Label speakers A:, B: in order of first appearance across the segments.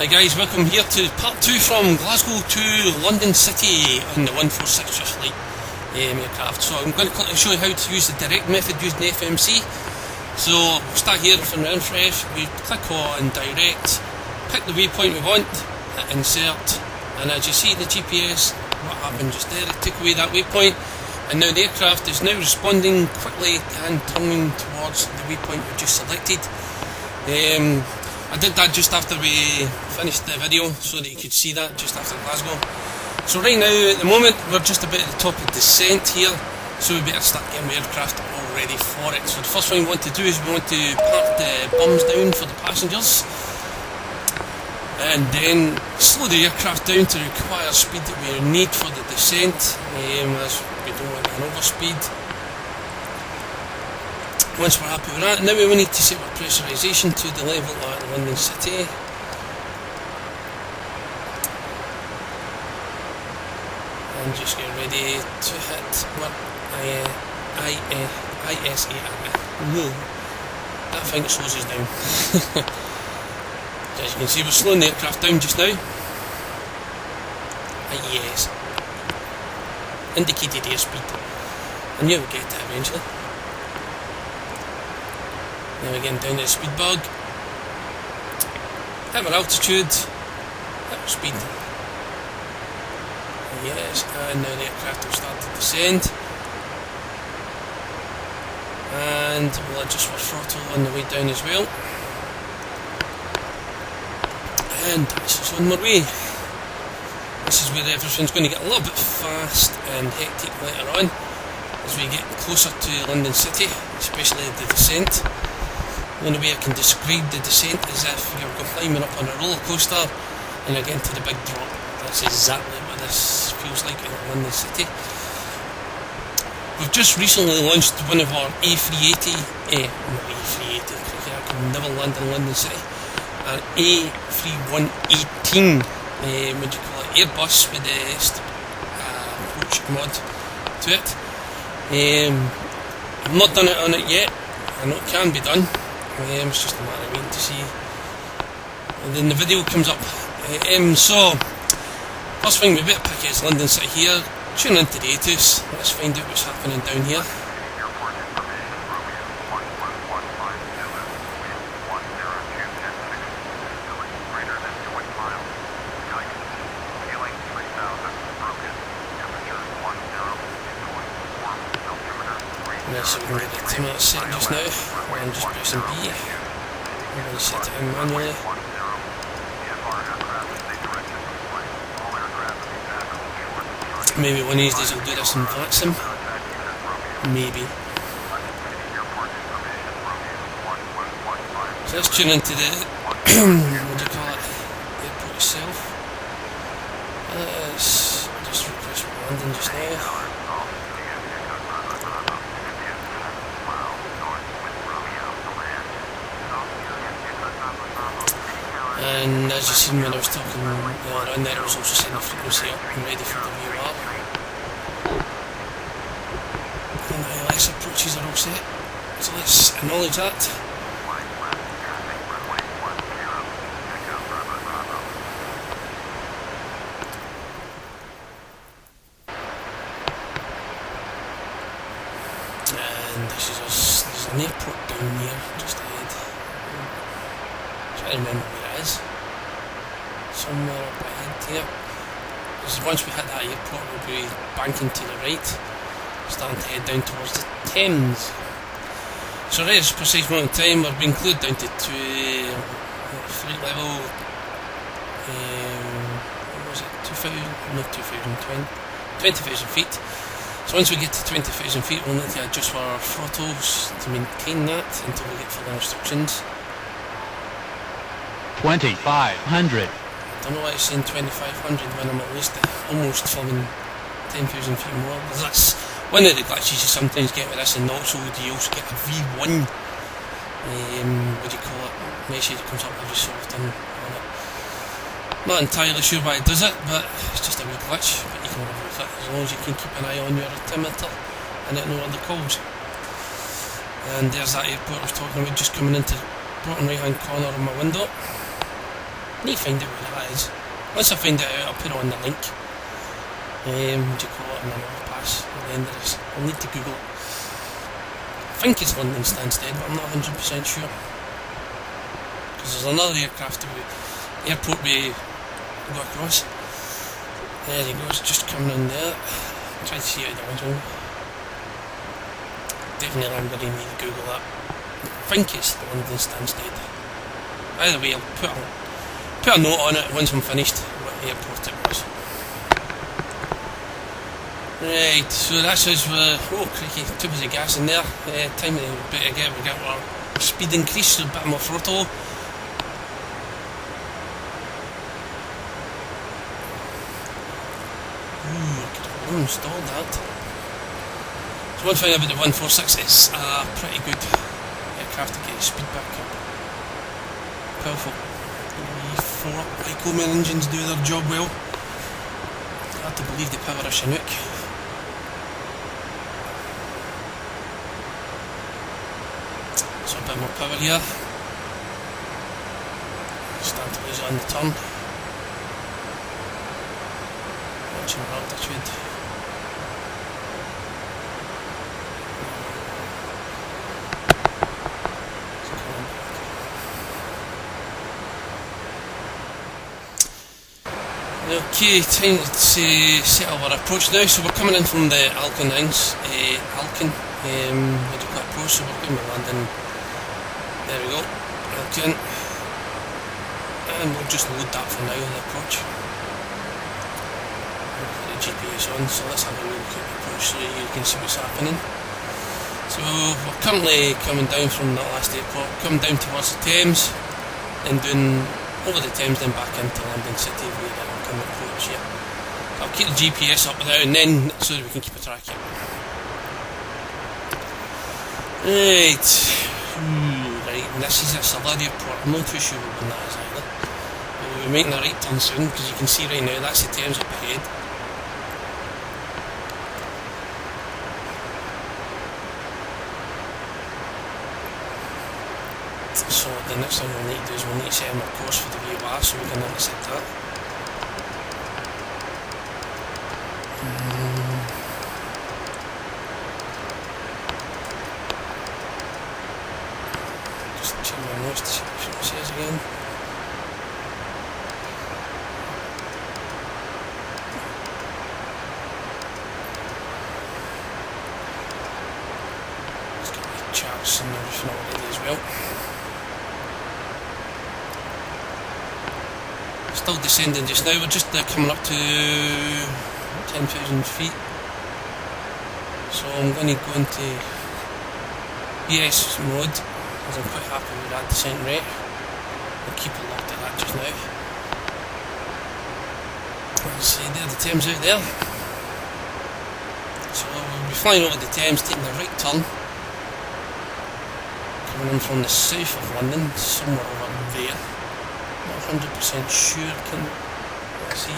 A: Hi guys, welcome here to part 2 from Glasgow to London City on the 146 just flight aircraft. So I'm going to quickly show you how to use the direct method using FMC. So we'll start here from the refresh, we click on direct, pick the waypoint we want, hit insert, and as you see the GPS, what happened just there, it took away that waypoint, and now the aircraft is now responding quickly and turning towards the waypoint we just selected. I did that just after we finished the video so that you could see that just after Glasgow. So right now at the moment we're just about at the top of descent here, so we better start getting the aircraft all ready for it. So the first thing we want to do is we want to park the bums down for the passengers and then slow the aircraft down to require speed that we need for the descent, as we don't want an overspeed. Once we're happy with that, now we will need to set our pressurisation to the level at London City. And just get ready to hit what ISA. That thing slows us down. As you can see, we're slowing the aircraft down just now. Yes. Indicated airspeed. And yeah, we'll get to it eventually. Now again down to the speed bug, hit our altitude, hit our speed. Yes, and now the aircraft will start to descend. And we'll adjust our throttle on the way down as well. And this is on our way. This is where everything's going to get a little bit fast and hectic later on as we get closer to London City, especially the descent. The only way I can describe the descent is if you're climbing up on a roller coaster and you're getting to the big drop. That's exactly what this feels like in London City. We've just recently launched one of our A380, not A380, I can never land in London City, an A3118, what do you call it, Airbus with the approach mod to it. I've not done it on it yet, I know it can be done. It's just a matter of waiting to see, and then the video comes up. So first thing we better pick is London City here. Tune into the ATIS, let's find out what's happening down here. So we can get the 2 minutes set just now, and just pressing B, and then set it in manually. Maybe one of these days I'll do this in vacuum, maybe. So let's tune into the, what do you call it, the airport itself. Let's just request landing just now. And as you seen when I was talking earlier on there, I was also setting the frequency up and ready for the VOR. And the ILS approaches are all set, so let's acknowledge that. And this is us, there's an airport down here just ahead. Try to remember where it is. Somewhere up ahead here. Because once we hit that airport we'll be banking to the right, starting to head down towards the Thames. So right at this precise moment in time we're being glued down to flight level, what was it, 20,000 feet. So once we get to 20,000 feet we'll need to adjust our throttles to maintain that until we get further instructions.
B: 2,500.
A: I don't know why it's saying 2,500 when I'm at least almost falling 10,000 feet more. Because that's one of the glitches you sometimes get with this, and also you also get a V1, what do you call it, message that comes up every so often on it. Not entirely sure why it does it, but it's just a wee glitch, but you can live with it as long as you can keep an eye on your altimeter and it know other calls. And there's that airport I was talking about, just coming into the bottom right hand corner of my window. need to find out where that is. Once I find it out, I'll put it on the link. What do you call it? On an overpass at the end of this. I'll need to Google it. I think it's London Stansted, but I'm not 100% sure. Because there's another airport we go across. There he goes, just coming in there. Try to see how the one's on. Definitely I'm going to need to Google that. I think it's the London Stansted. Either way, I'll put a note on it once I'm finished what airport it was. Right, so that's us with, oh crikey, 2 bits of gas in there. Time to get our speed increase, so a bit more throttle. I could have installed that. So one thing about the 146, it's a pretty good aircraft to get the speed back up. Powerful. The 4 Lycoming engines do their job well. Hard to believe the power of Chinook. So a bit more power here. Start to lose it on the turn. Watching our altitude. Okay, time to set up our approach now. So we're coming in from the Alcan Ings, Alcan, medical approach, so we're going to be landing, there we go, Alcan, and we'll just load that for now, the approach. We'll put the GPS on, so let's have a look at the approach so you can see what's happening. So we're currently coming down from that last airport, coming down towards the Thames, and doing over the Thames, then back into London City via the Alcan approach here. I'll keep the GPS up now and then so that we can keep a track of it. Right. Right, and this is a Salad airport. I'm not too sure when that is either. But we'll be making a right turn soon because you can see right now that's the Thames up ahead. So the next thing we'll need to do is we'll need to set our course for the VOR so we can intercept that. Just check my notes to see what it says again. Let's get my charts and everything already as well. Still descending just now, we're just coming up to 10,000 feet. So I'm going to go into ES mode because I'm quite happy with that descent rate. I'll keep it locked at that just now. Let's see, there's the Thames out there. So we'll be flying over the Thames, taking a right turn. Coming in from the south of London, somewhere over there. Not 100% sure, let's see.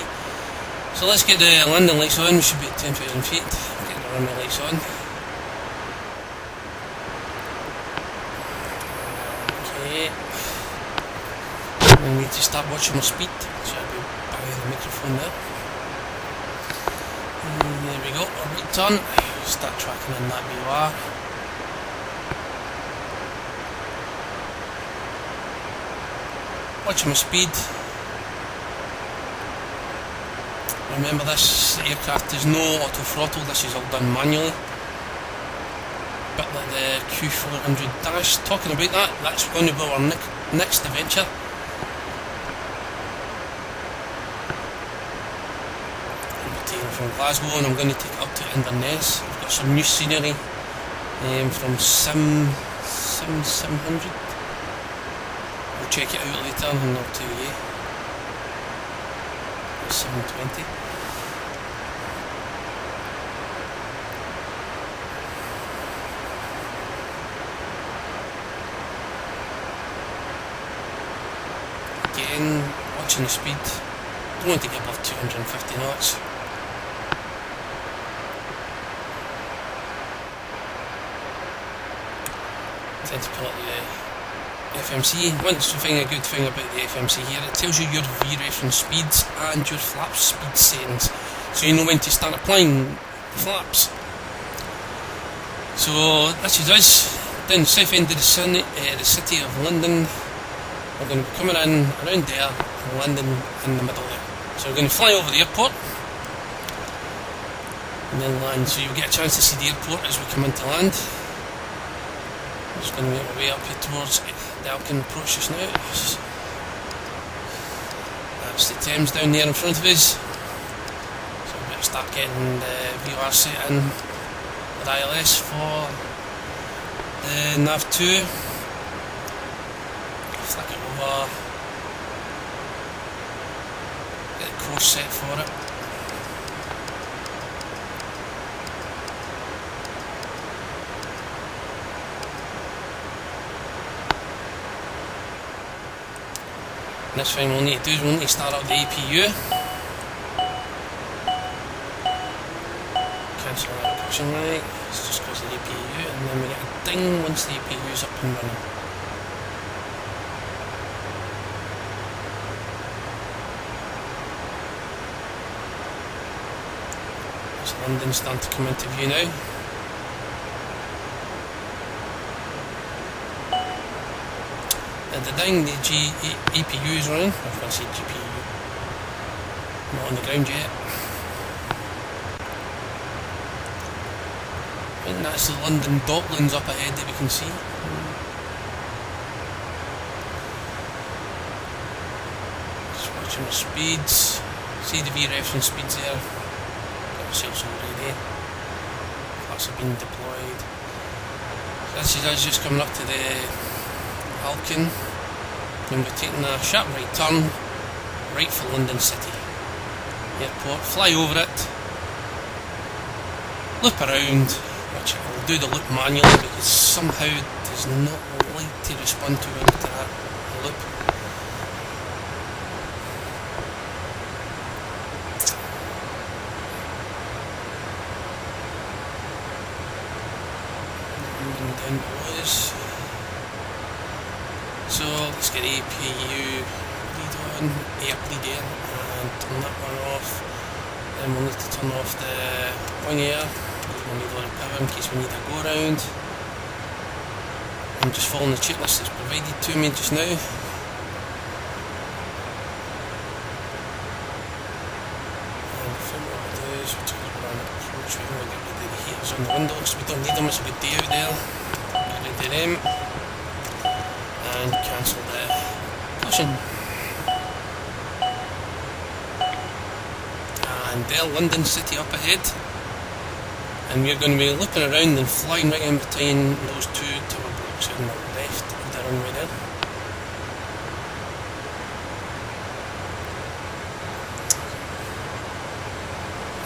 A: So let's get the landing lights on, we should be at 10,000 feet. Get the runway lights on. Okay. I need to start watching my speed, so I'll be by the microphone there. And there we go, a right turn. Start tracking in that VOR. Watching my speed. Remember, this aircraft is no auto throttle, this is all done manually. Bit like the Q400 talking about that, that's going to be our next adventure. I'm taking from Glasgow and I'm going to take it up to Inverness. We've got some new scenery from Sim700. We'll check it out later and I'll tell you. 720. Again, watching the speed. Don't want to get above 250 knots. I tend to pull up the FMC. Once you find a good thing about the FMC here, it tells you your V reference speeds and your flap speed settings, so you know when to start applying the flaps. So this is us down the south end of the city of London. We're going to be coming in around there, and London in the middle there. So we're going to fly over the airport and then land, so you'll get a chance to see the airport as we come into land. I'm just going to make my way up here towards the Alcan approach just now. That's the Thames down there in front of us. So we better start getting the VR set in with ILS for the nav2. Flick it over, get the course set for it. Next thing we'll need to do is we'll need to start up the APU. Cancel that caution light, it's just because of the APU, and then we get a ding once the APU is up and running. So London's starting to come into view now. The ding, the APU is running. I can't see GPU. Not on the ground yet. I think that's the London Docklands up ahead that we can see. Just watching the speeds. See the V reference speeds there. Got ourselves already. Flats have been deployed. This is us just coming up to the Alcan, and we're taking a sharp right turn right for London City Airport. Fly over it, loop around, which I'll do the loop manually because somehow it does not like to respond too well to that loop. And down below us. So let's get APU lead on, air bleed in, and turn that one off. Then we'll need to turn off the wing air, we'll need a lot of power in case we need a go around. I'm just following the checklist that's provided to me just now. And the thing what we'll do is we'll turn it on approach, we'll get rid of the heaters on the windows, we don't need them, it's a good day out there. Get rid of them. And cancel the caution. And there, London City up ahead. And we're going to be looking around and flying right in between those two tower blocks on the left of the runway there.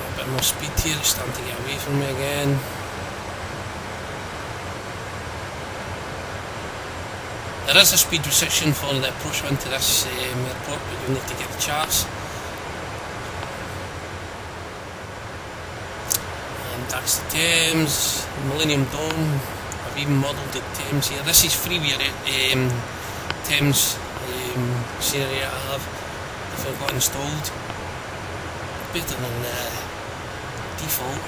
A: A bit more speed here, it's starting to get away from me again. There is a speed restriction for the approach into this airport, but you'll need to get the charts. And that's the Thames, Millennium Dawn. I've even modelled the Thames here. This is freeware Thames scenery I have, if I've got installed. Better than default.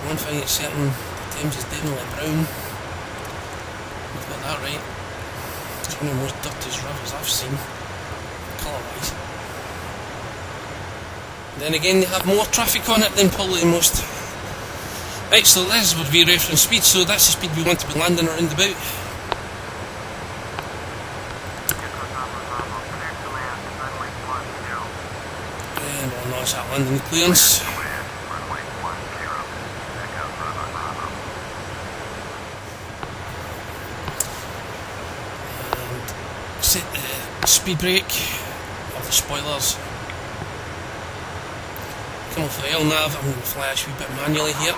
A: One thing that's certain, the Thames is definitely brown. We've got that right. It's one of the most dirtiest rivers I've seen, colour-wise. Then again, they have more traffic on it than probably most. Right, so this would be reference speed, so that's the speed we want to be landing around about. And we'll notch that landing clearance. Set the speed brake of the spoilers. Come off the LNAV, I'm going to flash a wee bit manually here.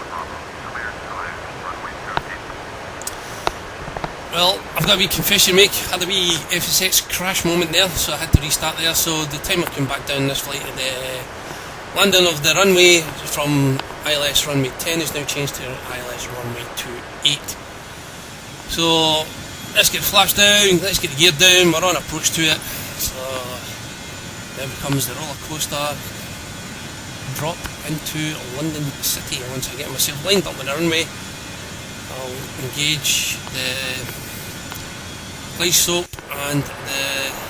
A: Well, I've got a wee confession to make. Had a wee FSX crash moment there, so I had to restart there. So the time I came back down this flight, the landing of the runway from ILS runway 10 is now changed to ILS runway 28. So let's get the flaps down, let's get the gear down, we're on approach to it. So there becomes the roller coaster drop into London City. Once I get myself lined up with the runway, I'll engage the glide slope and the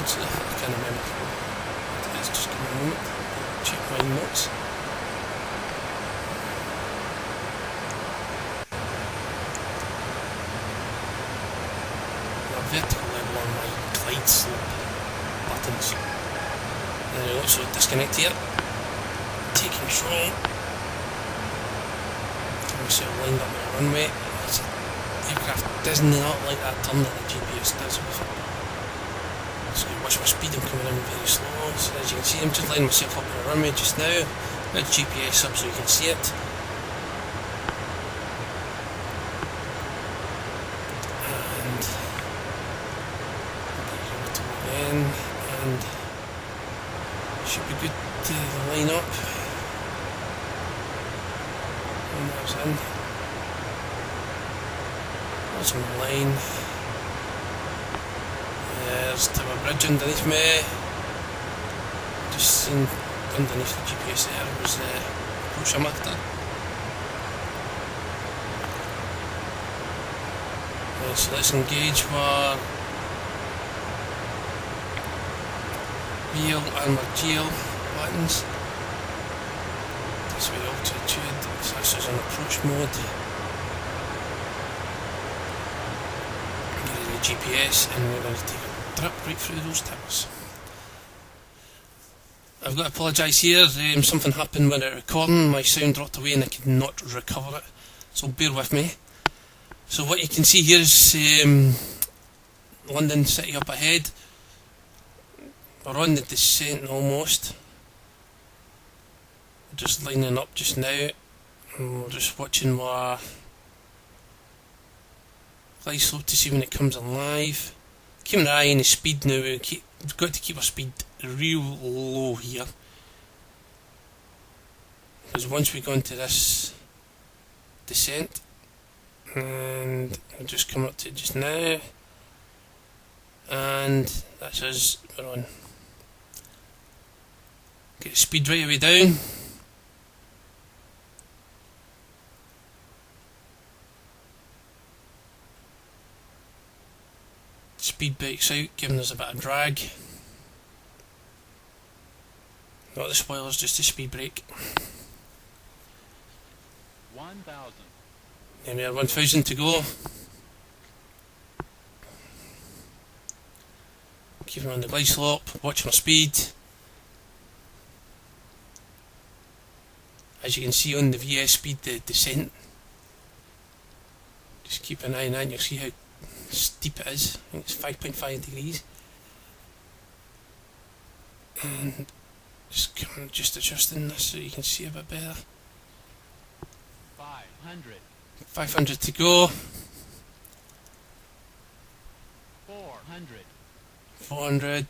A: I can't remember what it is, just give me a moment, check my notes. The vertical level on my glide slope buttons. There we go, so disconnect here, take control, get myself lined up with the runway. The aircraft does not like that turn that the GPS does with it. So watch my speed, I'm coming in very slow. So as you can see, I'm just lining myself up with the runway just now. Got the GPS up so you can see it. And again, and should be good to line up. And that was in. That's on the line. There's Tower Bridge underneath me. Just seen underneath the GPS there was the approach I'm after. So let's engage our wheel and our GL buttons. This way altitude, so this is on approach mode. Get the GPS and we're going to take a trip right through those towers. I've got to apologise here, something happened when I was recording, my sound dropped away and I could not recover it, so bear with me. So what you can see here is London City up ahead. We're on the descent almost. We're just lining up just now, and we're just watching our glide slope to see when it comes alive. Keeping an eye on the speed now, we've got to keep our speed real low here, because once we go into this descent, and we're just coming up to it just now, and that's us, we're on. Get the speed right away down. Speed brakes out, giving us a bit of drag. Not the spoilers, just the speed brake.
B: 1,000.
A: Then we are 1,000 to go. Keeping on the glide slope, watching our speed. As you can see on the VS speed, the descent. Just keep an eye on that and you'll see how steep it is. I think it's 5.5 degrees. And just adjusting this so you can see a bit better.
B: 500.
A: 500 to go.
B: 400.
A: 400.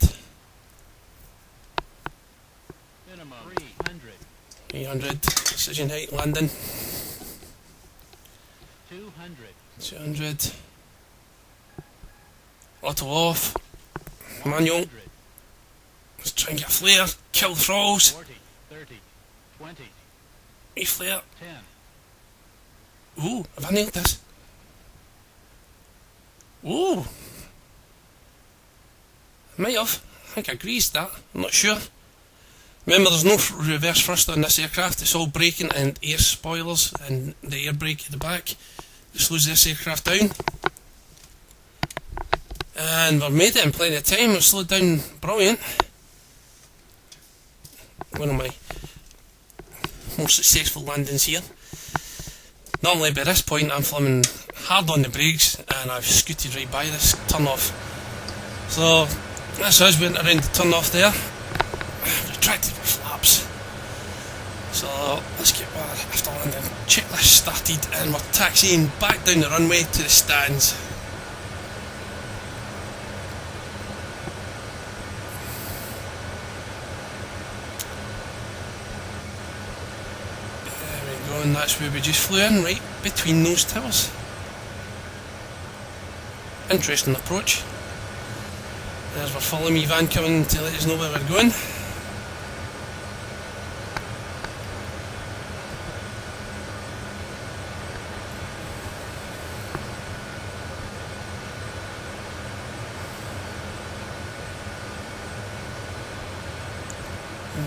B: Minimum 300.
A: 300. Precision height landing.
B: 200.
A: 200. Auto off. Manual.
B: 100.
A: Let's try and get a flare. Kill the throttles.
B: 40. 30. 20.
A: Reflare.
B: 10.
A: Ooh, have I nailed this? Ooh. I might have. I think I greased that. I'm not sure. Remember, there's no reverse thrust on this aircraft. It's all braking and air spoilers and the air brake at the back. It slows this aircraft down. And we've made it in plenty of time. We've slowed down brilliant. One of my more successful landings here. Normally by this point I'm flimming hard on the brakes and I've scooted right by this turn off. So that's us, went around the turn off there. Retracted my flaps. So let's get our after landing checklist started and we're taxiing back down the runway to the stands. And that's where we just flew in, right between those towers. interesting approach. There's our follow me van coming to let us know where we're going.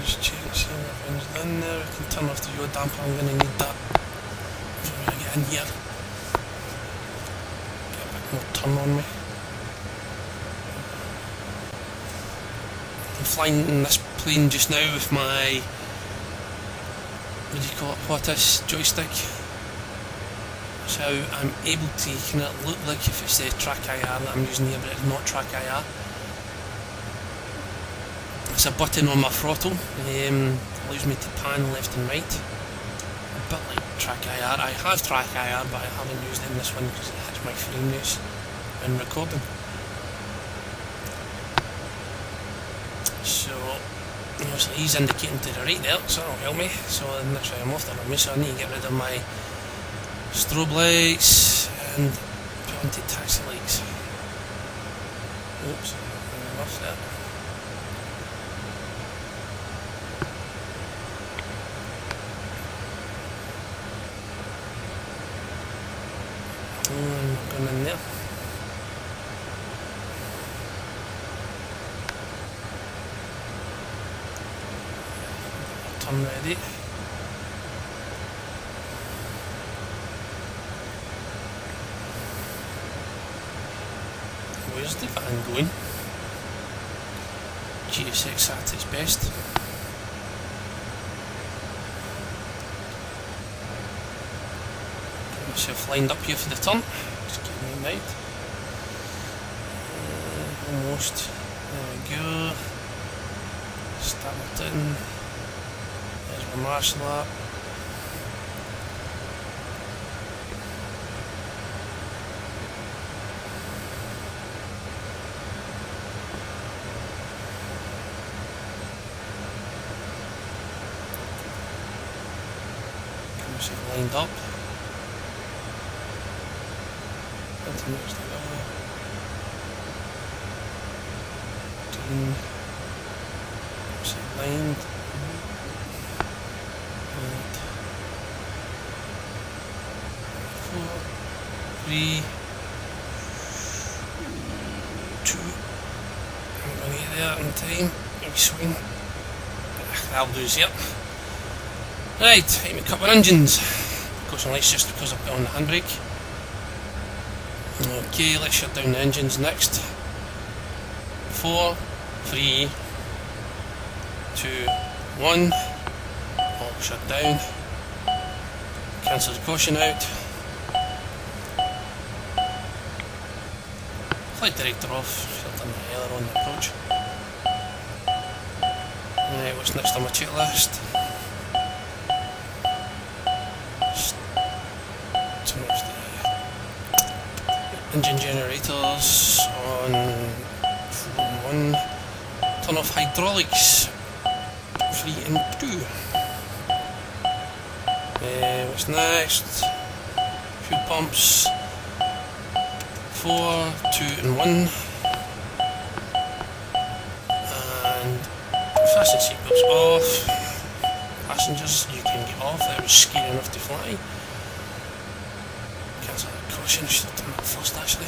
A: Just check, see if everything's done there. We can turn off the yaw damper, I'm going to need that before I get in here. Get a bit more turn on me. I'm flying in this plane just now with my, what do you call it, Hotis joystick. So I'm able to kind of look like if it's the track IR that I'm using here, but it's not track IR. It's a button on my throttle, allows me to pan left and right, a bit like track IR. I have track IR, but I haven't used it in this one because it hits my frame rates when recording. So obviously he's indicating to the right there, so that'll help me. So the next time I'm off, that'll me, so I need to get rid of my strobe lights and put onto taxi lights. Oops, I'm off there. I'm not going in there. Turn ready. Where's the van going? GSX at its best. Myself lined up here for the turn, just getting me right. Almost, there we go. Starting, there's my marshal up. Get myself lined up. Next to that. Lined. Right. 4, 3, 2. I'm going to get there in time. Maybe swing. That'll do, yep. Right, time to cut our engines. Of course, unless just because I've got on the handbrake. Okay, let's shut down the engines next. 4, 3, 2, 1. All shut down. Cancel the caution out. Flight director off. Shut down the aileron approach. Right, what's next on my checklist? Engine generators on 1. Turn off hydraulics 3 and 2. What's next? Fuel pumps 4, 2 and 1. And fasten seatbelts off. Passengers, you can get off. That was scary enough to fly. Cancel that caution, should have done that first actually.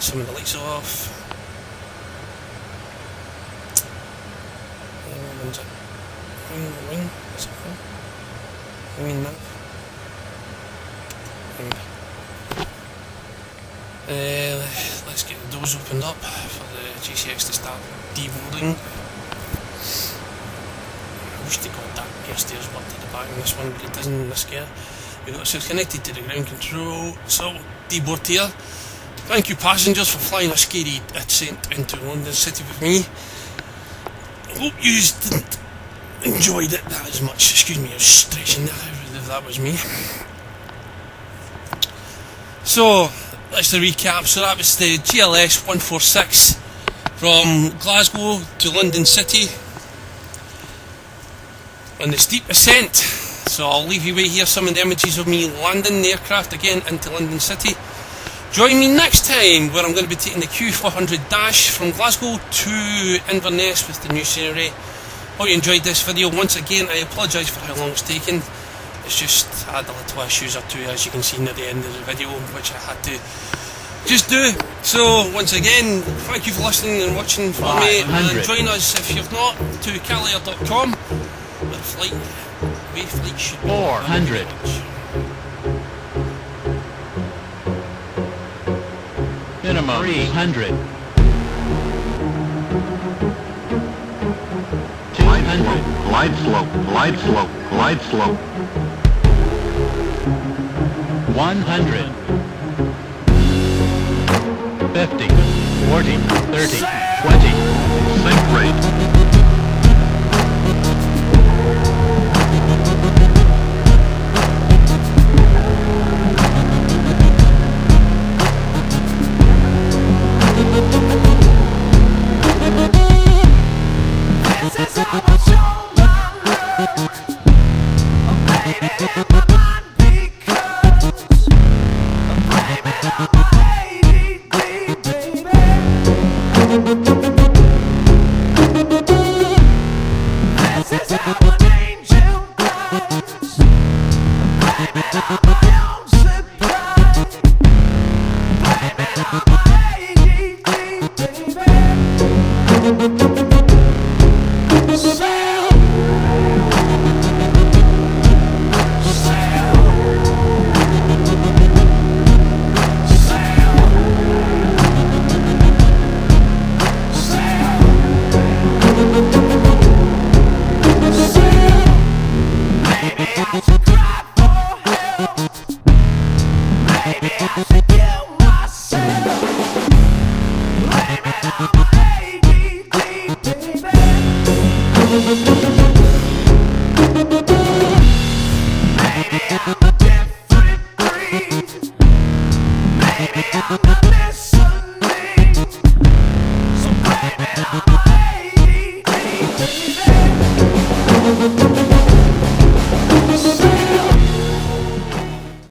A: Some of the lights off. When's it? Wing? Is it wing? Wing now. Let's get the doors opened up for the GCX to start deboarding. I wish they got that airstairs worked at the back in this one, but it doesn't in this gear. We've got ourselves connected to the ground control, so deboard here. Thank you passengers for flying a scary ascent into London City with me. Hope you didn't enjoy it that as much. Excuse me, I was stretching there if that was me. So, let's recap. So that was the GLS 146 from Glasgow to London City on the steep ascent. So I'll leave you with here some of the images of me landing the aircraft again into London City. Join me next time where I'm going to be taking the Q400 Dash from Glasgow to Inverness with the new scenery. Hope you enjoyed this video. Once again, I apologise for how long it's taken. It's just I had a little issues or two, as you can see near the end of the video, which I had to just do. So once again, thank you for listening and watching for me, and join us if you've not to calair.com where flight should be
B: 400. Minimum 300. 200.
C: Glide slope, glide slope, glide slope.
B: 100. 50. 40. 30. 20.
C: Sink rate.